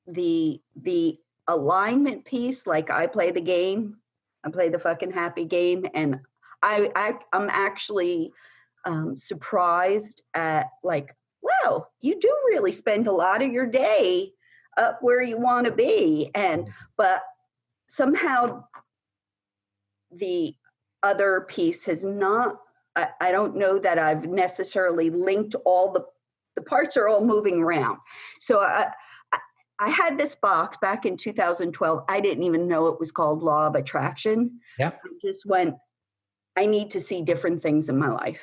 the alignment piece, like I play the game, I play the fucking happy game, and I'm actually surprised at like, wow, you do really spend a lot of your day up where you want to be, but somehow the other piece has not. I don't know that I've necessarily linked all the parts are all moving around. So I had this box back in 2012. I didn't even know it was called Law of Attraction. Yep. I just went, I need to see different things in my life.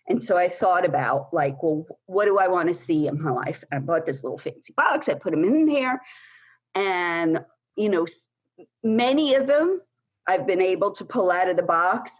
And so I thought about like, well, what do I want to see in my life? I bought this little fancy box. I put them in there. And, you know, many of them I've been able to pull out of the box,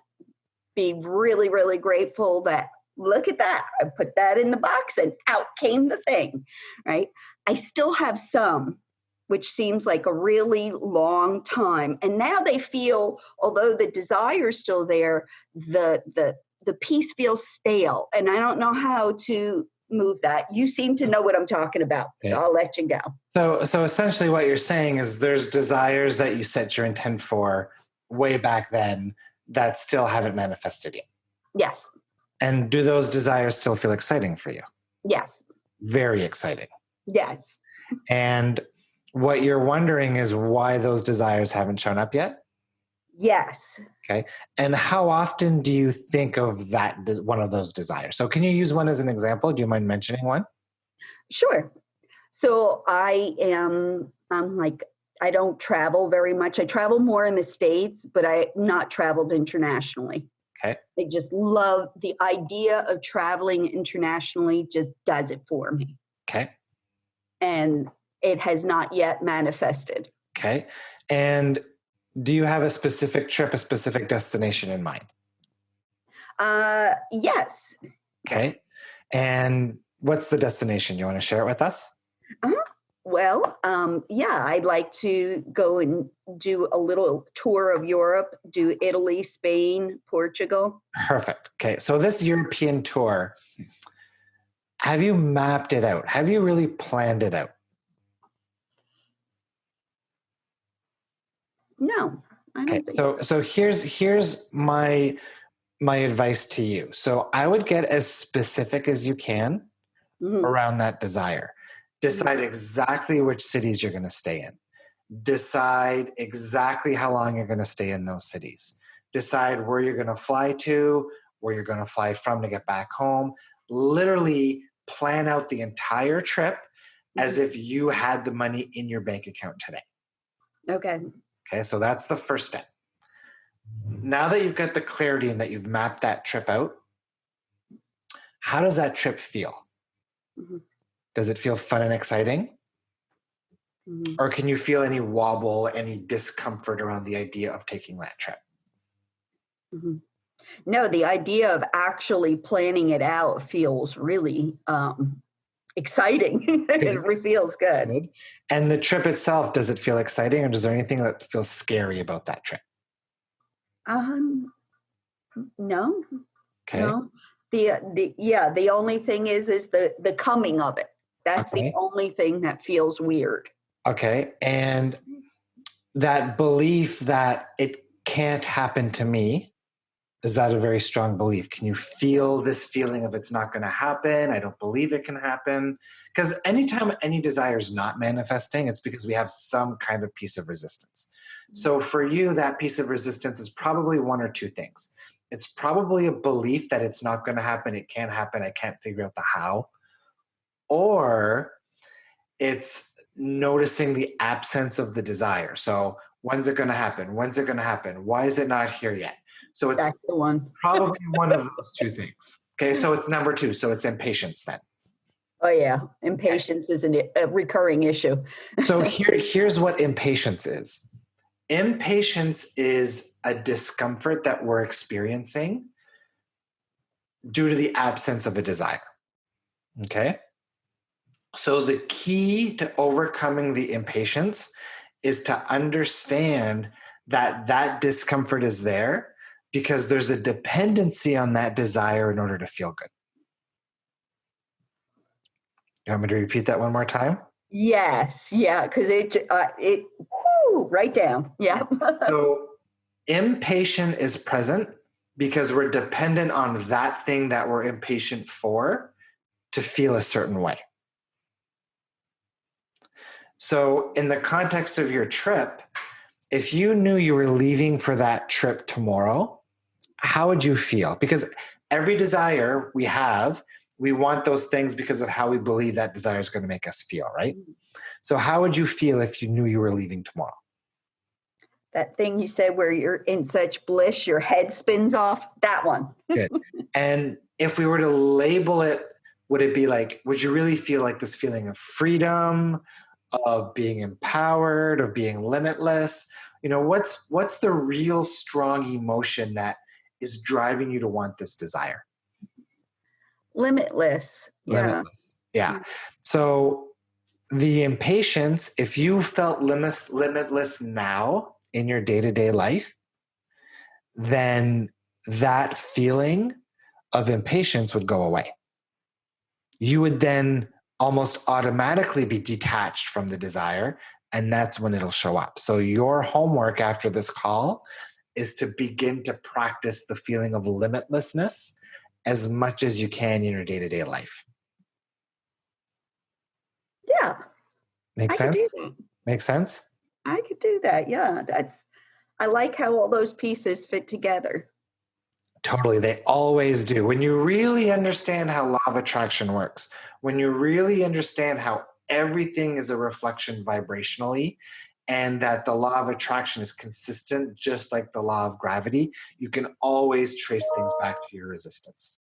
be really, really grateful that, look at that. I put that in the box and out came the thing, right? I still have some, which seems like a really long time. And now they feel, although the desire is still there, the piece feels stale. And I don't know how to move that. You seem to know what I'm talking about. Okay. So I'll let you go. So essentially what you're saying is there's desires that you set your intent for way back then that still haven't manifested yet. Yes. And do those desires still feel exciting for you? Yes. Very exciting. Yes. And what you're wondering is why those desires haven't shown up yet? Yes. Okay. And how often do you think of that, one of those desires? So can you use one as an example? Do you mind mentioning one? Sure. So I'm like, I don't travel very much. I travel more in the States, but I not traveled internationally. Okay. I just love the idea of traveling internationally, just does it for me. Okay. And it has not yet manifested. Okay. And do you have a specific trip, a specific destination in mind? Yes. Okay. And what's the destination? You want to share it with us? Well, yeah, I'd like to go and do a little tour of Europe, do Italy, Spain, Portugal. Perfect. Okay. So this European tour, have you mapped it out? Have you really planned it out? No, I don't think so here's my advice to you. So I would get as specific as you can around that desire. Decide exactly which cities you're going to stay in. Decide exactly how long you're going to stay in those cities. Decide where you're going to fly to, where you're going to fly from to get back home. Literally plan out the entire trip as if you had the money in your bank account today. Okay, so that's the first step. Now that you've got the clarity and that you've mapped that trip out, how does that trip feel? Does it feel fun and exciting? Or can you feel any wobble, any discomfort around the idea of taking that trip? No, the idea of actually planning it out feels really exciting. It feels good. And the trip itself, does it feel exciting, or is there anything that feels scary about that trip? No. Okay. No. The only thing is the coming of it. That's the only thing that feels weird. Okay. And that belief that it can't happen to me, is that a very strong belief? Can you feel this feeling of it's not going to happen? I don't believe it can happen. Because anytime any desire is not manifesting, it's because we have some kind of piece of resistance. So for you, that piece of resistance is probably one or two things. It's probably a belief that it's not going to happen. It can't happen. I can't figure out the how. Or it's noticing the absence of the desire. So when's it going to happen? When's it going to happen? Why is it not here yet? So it's That's the one. probably one of those two things. Okay, so it's number two. So it's impatience then. Oh yeah, impatience is a recurring issue. So here's what impatience is. Impatience is a discomfort that we're experiencing due to the absence of a desire. Okay? So the key to overcoming the impatience is to understand that that discomfort is there because there's a dependency on that desire in order to feel good. You want me to repeat that one more time? Yes, yeah, because whoo, right down. Yeah. So impatient is present because we're dependent on that thing that we're impatient for to feel a certain way. So, in the context of your trip, if you knew you were leaving for that trip tomorrow, how would you feel? Because every desire we have, we want those things because of how we believe that desire is going to make us feel, right? So, how would you feel if you knew you were leaving tomorrow? That thing you said where you're in such bliss, your head spins off, that one. Good. And if we were to label it, would it be like, would you really feel like this feeling of freedom, of being empowered, of being limitless? You know, what's the real strong emotion that is driving you to want this desire? Limitless. Yeah. Limitless. Yeah. So the impatience, if you felt limitless now in your day-to-day life, then that feeling of impatience would go away. You would then almost automatically be detached from the desire, and that's when it'll show up. So, your homework after this call is to begin to practice the feeling of limitlessness as much as you can in your day to day life. Yeah. Make I could do sense? that. Make sense? I could do that. Yeah. I like how all those pieces fit together. Totally. They always do. When you really understand how law of attraction works, when you really understand how everything is a reflection vibrationally, and that the law of attraction is consistent, just like the law of gravity, you can always trace things back to your resistance.